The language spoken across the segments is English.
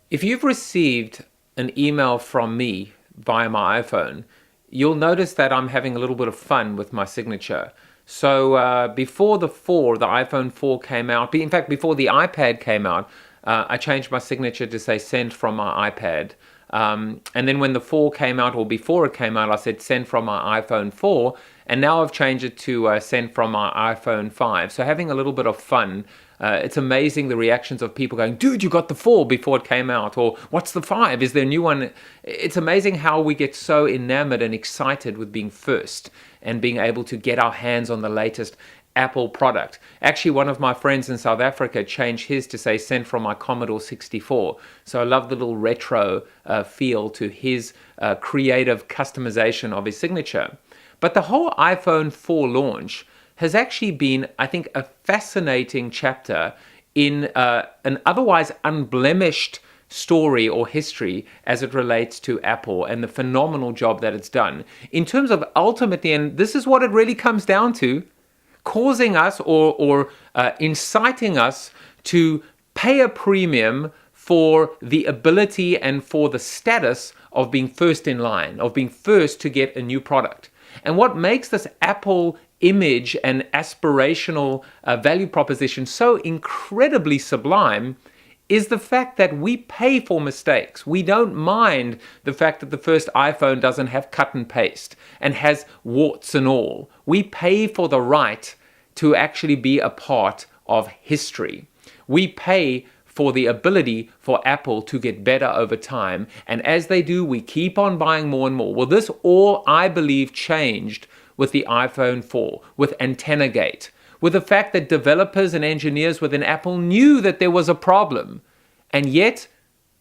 If you've received an email from me via my iPhone, you'll notice that I'm having a little bit of fun with my signature. So before the iPhone 4 came out, in fact, before the iPad came out, I changed my signature to say send from my iPad. And then when the 4 came out, or before it came out, I said send from my iPhone 4. And now I've changed it to send from my iPhone 5. So having a little bit of fun. It's amazing the reactions of people going, dude, you got the 4 before it came out, or what's the 5? Is there a new one? It's amazing how we get so enamored and excited with being first and being able to get our hands on the latest Apple product. Actually, one of my friends in South Africa changed his to say sent from my Commodore 64. So I love the little retro feel to his creative customization of his signature. But the whole iPhone 4 launch has actually been, I think, a fascinating chapter in an otherwise unblemished story or history as it relates to Apple and the phenomenal job that it's done. In terms of ultimately, and this is what it really comes down to, causing us or inciting us to pay a premium for the ability and for the status of being first in line, of being first to get a new product. And what makes this Apple image and aspirational value proposition so incredibly sublime is the fact that we pay for mistakes. We don't mind the fact that the first iPhone doesn't have cut and paste and has warts and all. We pay for the right to actually be a part of history. We pay for the ability for Apple to get better over time. And as they do, we keep on buying more and more. Well, this all, I believe, changed with the iPhone 4, with Antennagate, with the fact that developers and engineers within Apple knew that there was a problem, and yet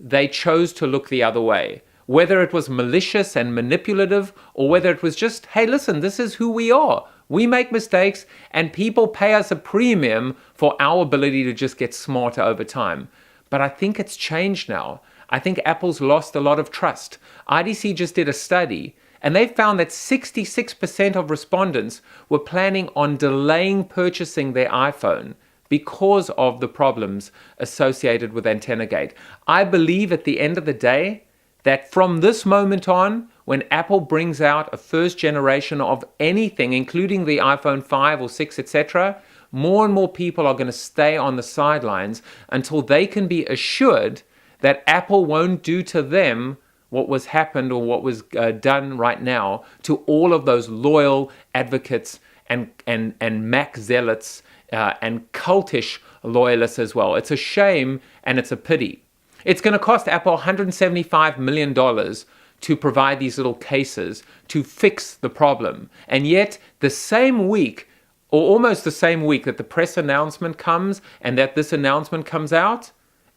they chose to look the other way. Whether it was malicious and manipulative, or whether it was just, hey, listen, this is who we are. We make mistakes, and people pay us a premium for our ability to just get smarter over time. But I think it's changed now. I think Apple's lost a lot of trust. IDC just did a study, and they found that 66% of respondents were planning on delaying purchasing their iPhone because of the problems associated with Antennagate. I believe at the end of the day that from this moment on, when Apple brings out a first generation of anything, including the iPhone 5 or 6, etc., more and more people are going to stay on the sidelines until they can be assured that Apple won't do to them what was happened or what was done right now to all of those loyal advocates and Mac zealots and cultish loyalists as well. It's a shame and it's a pity. It's going to cost Apple $175 million to provide these little cases to fix the problem. And yet, the same week, or almost the same week that the press announcement comes and that this announcement comes out,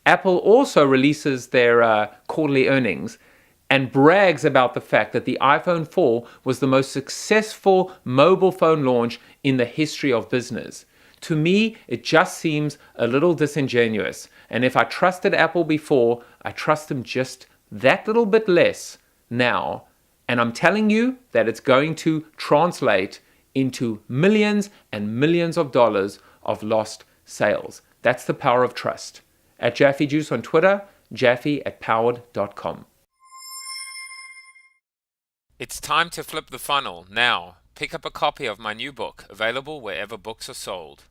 Apple also releases their quarterly earnings and brags about the fact that the iPhone 4 was the most successful mobile phone launch in the history of business. To me, it just seems a little disingenuous. And if I trusted Apple before, I trust them just that little bit less now. And I'm telling you that it's going to translate into millions and millions of dollars of lost sales. That's the power of trust. At Jaffe Juice on Twitter, jaffe@powered.com. It's time to flip the funnel now. Pick up a copy of my new book, available wherever books are sold.